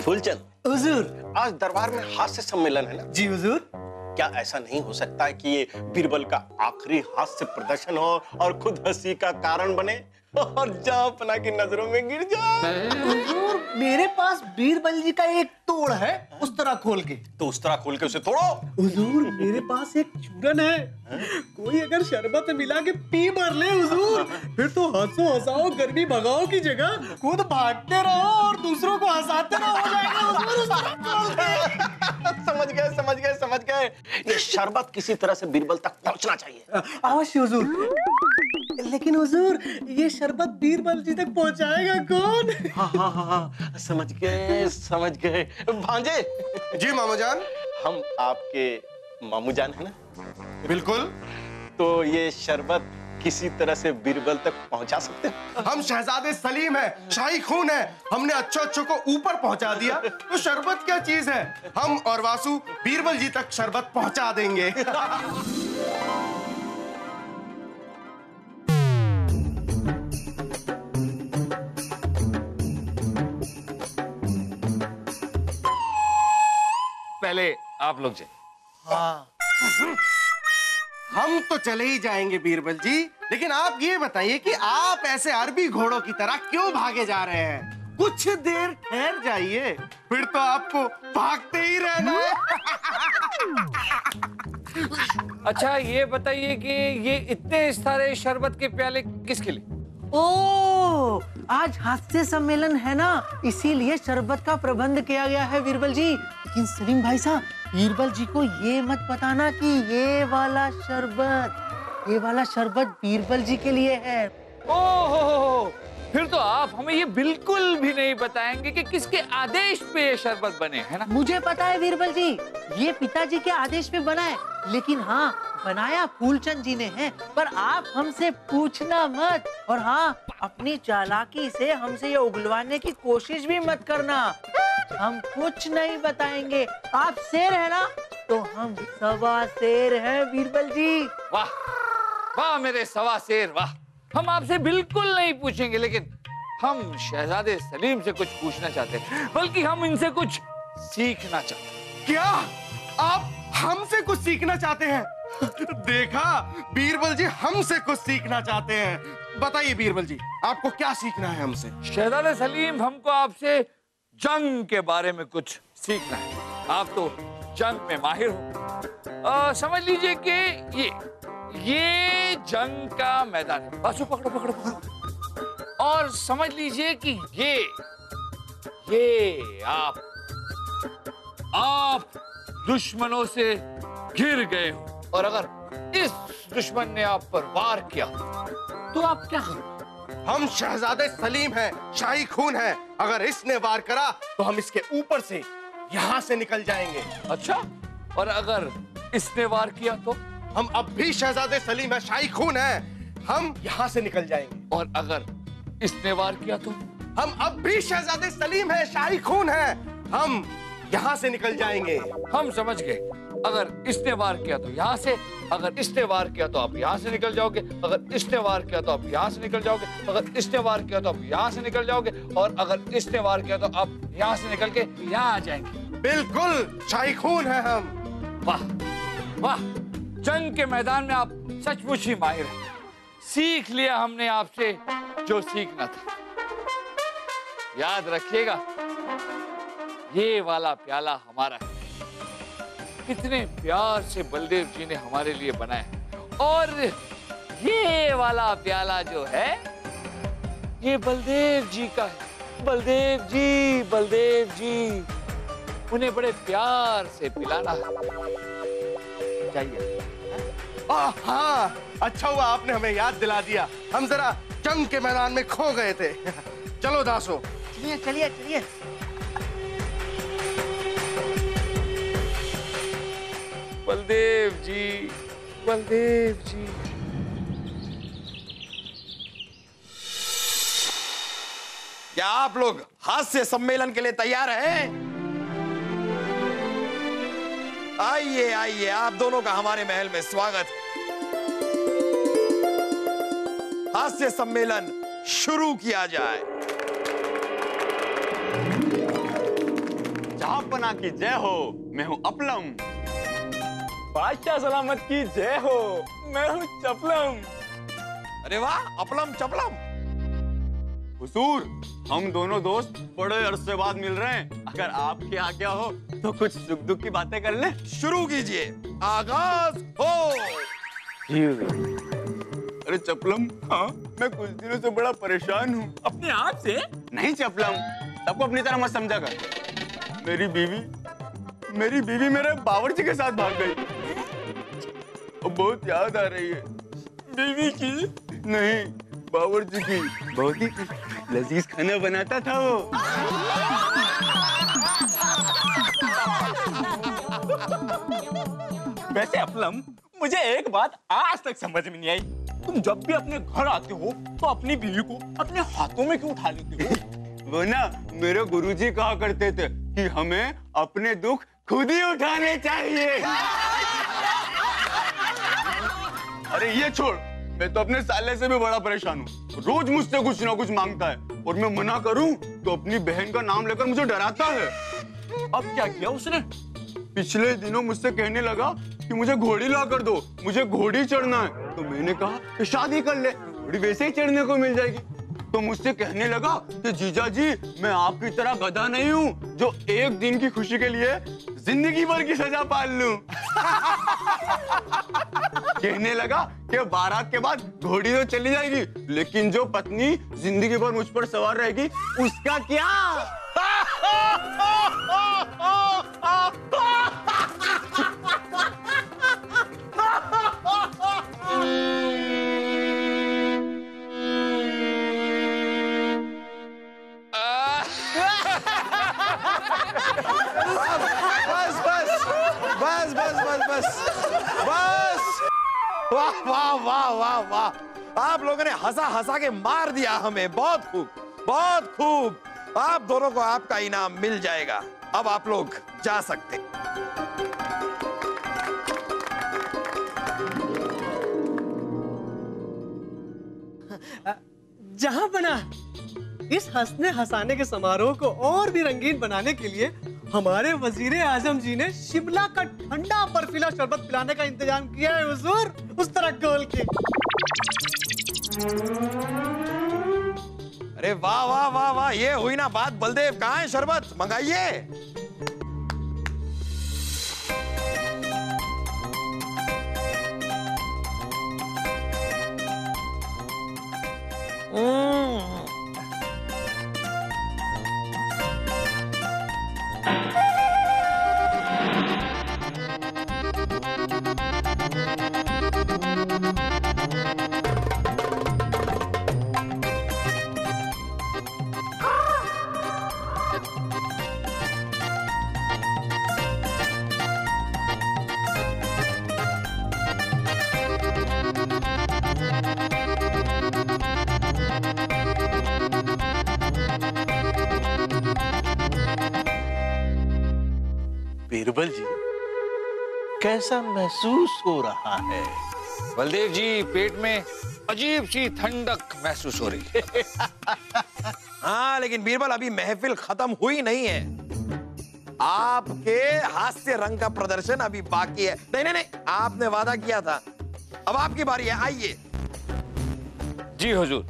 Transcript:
फूलचंद हुजूर, आज दरबार में हास्य सम्मेलन है ना? जी हुजूर। क्या ऐसा नहीं हो सकता है कि ये बीरबल का आखिरी हास्य प्रदर्शन हो और खुद हंसी का कारण बने और जहांपना की नजरों में गिर जाए? हुजूर, मेरे पास बीरबल जी का एक तोड़ है, उस तरह खोल के। तो उस तरह खोल के उसे तोड़ो। हुजूर, मेरे पास एक चूरन है, कोई अगर शरबत मिला के पी भर ले हुजूर, फिर तो हंसो हंसाओ गर्मी भगाओ की जगह खुद भागते रहो और दूसरों को हंसाते रहो, हो जाएगा हुजूर उस तरह खोल के। समझ गए। ये शरबत किसी तरह से बीरबल तक पहुंचना चाहिए। अवश्य हुजूर। लेकिन हुजूर, ये शरबत बीरबल जी तक पहुंचाएगा कौन? हाँ, समझ गए। भांजे। जी मामू जान। हम आपके मामू जान है ना? बिल्कुल। तो ये शरबत किसी तरह से बीरबल तक पहुंचा सकते हैं? हम शहजादे सलीम हैं, शाही खून है, हमने अच्छों को ऊपर पहुंचा दिया, तो शरबत क्या चीज है? हम और वासु बीरबल जी तक शरबत पहुंचा देंगे। पहले आप लोग जाइए। हाँ। हम तो चले ही जाएंगे बीरबल जी, लेकिन आप ये बताइए कि आप ऐसे अरबी घोड़ों की तरह क्यों भागे जा रहे हैं? कुछ देर ठहर जाइए, फिर तो आपको भागते ही रहना है। अच्छा ये बताइए कि ये इतने सारे शरबत के प्याले किसके लिए? ओ, आज हास्य सम्मेलन है ना, इसीलिए शरबत का प्रबंध किया गया है बीरबल जी। लेकिन सलीम भाई साहब, बीरबल जी को ये मत बताना कि ये वाला शरबत बीरबल जी के लिए है। ओहो, फिर तो आप हमें ये बिल्कुल भी नहीं बताएंगे कि किसके आदेश पे ये शरबत बने, है ना? मुझे पता है बीरबल जी, ये पिताजी के आदेश पे बना है, लेकिन हाँ, बनाया फूलचंद जी ने है। पर आप हमसे पूछना मत, और हाँ, अपनी चालाकी से हमसे ये उगलवाने की कोशिश भी मत करना। हम कुछ नहीं बताएंगे। आप शेर है ना, तो हम सवा शेर हैं बीरबल जी। वाह वाह मेरे सवा शेर, वाह। हम आपसे बिल्कुल नहीं पूछेंगे, लेकिन हम शहजादे सलीम से कुछ पूछना चाहते हैं, बल्कि हम इनसे कुछ सीखना चाहते हैं। क्या आप हमसे कुछ सीखना चाहते हैं? देखा, बीरबल जी हमसे कुछ सीखना चाहते हैं। बताइए बीरबल जी, आपको क्या सीखना है हमसे? शहजादे सलीम, हमको आपसे जंग के बारे में कुछ सीखना है। आप तो जंग में माहिर हो। समझ लीजिए कि ये जंग का मैदान है। बाजू पकड़ो। और समझ लीजिए कि ये आप दुश्मनों से घिर गए हो, और अगर इस दुश्मन ने आप पर वार किया तो आप क्या करोगे? हम शहजादे सलीम हैं, शाही खून है। अगर इसने वार करा तो हम इसके ऊपर से यहाँ से निकल जाएंगे। अच्छा, और अगर इसने वार किया तो? हम अब भी शहजादे सलीम है, शाही खून है, हम यहाँ से निकल जाएंगे। और अगर इसने वार किया तो? हम अब भी शहजादे सलीम है, शाही खून है, हम यहाँ से निकल जाएंगे। हम समझ गए। अगर इसने वार किया तो यहाँ से, अगर इसने वार किया तो आप यहाँ से निकल जाओगे, अगर इसने वार किया तो आप यहाँ से निकल जाओगे, अगर इसने वार किया तो आप यहाँ से निकल जाओगे, और अगर इसने वार किया तो आप यहाँ से निकल के यहाँ आ जाएंगे। बिल्कुल, शाही खून है हम। वाह वाह, जंग के मैदान में आप सचमुच ही माहिर हैं। सीख लिया हमने आपसे जो सीखना था। याद रखिएगा, ये वाला प्याला हमारा है। कितने प्यार से बलदेव जी ने हमारे लिए बनाया है, और ये वाला प्याला जो है, ये बलदेव जी का है। बलदेव जी उन्हें बड़े प्यार से पिलाना है। जाइए। हाँ, अच्छा हुआ आपने हमें याद दिला दिया, हम जरा जंग के मैदान में खो गए थे। चलो दासो, चलिए। बलदेव जी। क्या आप लोग हास्य सम्मेलन के लिए तैयार हैं? आइए, आप दोनों का हमारे महल में स्वागत है। हास्य सम्मेलन शुरू किया जाए। जहांपना की जय हो, मैं हूँ अपलम। बादशाह सलामत की जय हो, मैं हूँ चपलम। अरे वाह, अपलम चपलम। हुजूर, हम दोनों दोस्त बड़े अरसे बाद मिल रहे हैं। अगर आपके आज्ञा हो तो कुछ सुख दुख की बातें कर ले। शुरू कीजिए, आगाज हो। अरे चपलम, हाँ, मैं कुछ दिनों से बड़ा परेशान हूँ। अपने आप से? नहीं चपलम, सबको अपनी तरह मत समझा कर। मेरी बीवी मेरे बावर्ची के साथ भाग गई। और बहुत याद आ रही है। बीवी की? नहीं, बावर्ची की। बहुत ही लजीज खाना बनाता था वो। वैसे अपलम, मुझे एक बात आज तक समझ में नहीं आई। तुम जब भी अपने घर आते हो तो अपनी बीवी को अपने हाथों में क्यों उठा लेते हो? वो ना, मेरे गुरुजी कहा करते थे कि हमें अपने दुख खुद ही उठाने चाहिए। अरे ये छोड़, मैं तो अपने साले से भी बड़ा परेशान हूँ। रोज मुझसे कुछ ना कुछ मांगता है और मैं मना करूँ तो अपनी बहन का नाम लेकर मुझे डराता है। अब क्या किया उसने? पिछले दिनों मुझसे कहने लगा कि मुझे घोड़ी ला कर दो, मुझे घोड़ी चढ़ना है। तो मैंने कहा कि शादी कर ले, घोड़ी वैसे ही चढ़ने को मिल जाएगी। तो मुझसे कहने लगा कि जीजा जी, मैं आपकी तरह गधा नहीं हूँ जो एक दिन की खुशी के लिए जिंदगी भर की सजा पाल लूं। कहने लगा कि बारात के बाद घोड़ी तो चली जाएगी, लेकिन जो पत्नी जिंदगी भर मुझ पर सवार रहेगी उसका क्या? बस। वाह वाह वाह वाह वाह, आप लोगों ने हंसा हंसा के मार दिया हमें। बहुत खूब, बहुत खूब। आप दोनों को आपका इनाम मिल जाएगा। अब आप लोग जा सकते। जहां बना, इस हंसने हंसाने के समारोह को और भी रंगीन बनाने के लिए हमारे वजीर आजम जी ने शिमला का ठंडा बर्फीला शरबत पिलाने का इंतजाम किया है हुजूर, उस तरह खोल के। अरे वाह वाह वाह वाह, ये हुई ना बात। बलदेव, कहाँ है शरबत? मंगाइए। बीरबल जी, कैसा महसूस हो रहा है? बलदेव जी, पेट में अजीब सी ठंडक महसूस हो रही है। हाँ, लेकिन बीरबल, अभी महफिल खत्म हुई नहीं है। आपके हास्य रंग का प्रदर्शन अभी बाकी है। नहीं नहीं नहीं, आपने वादा किया था। अब आपकी बारी है, आइए। जी हुजूर।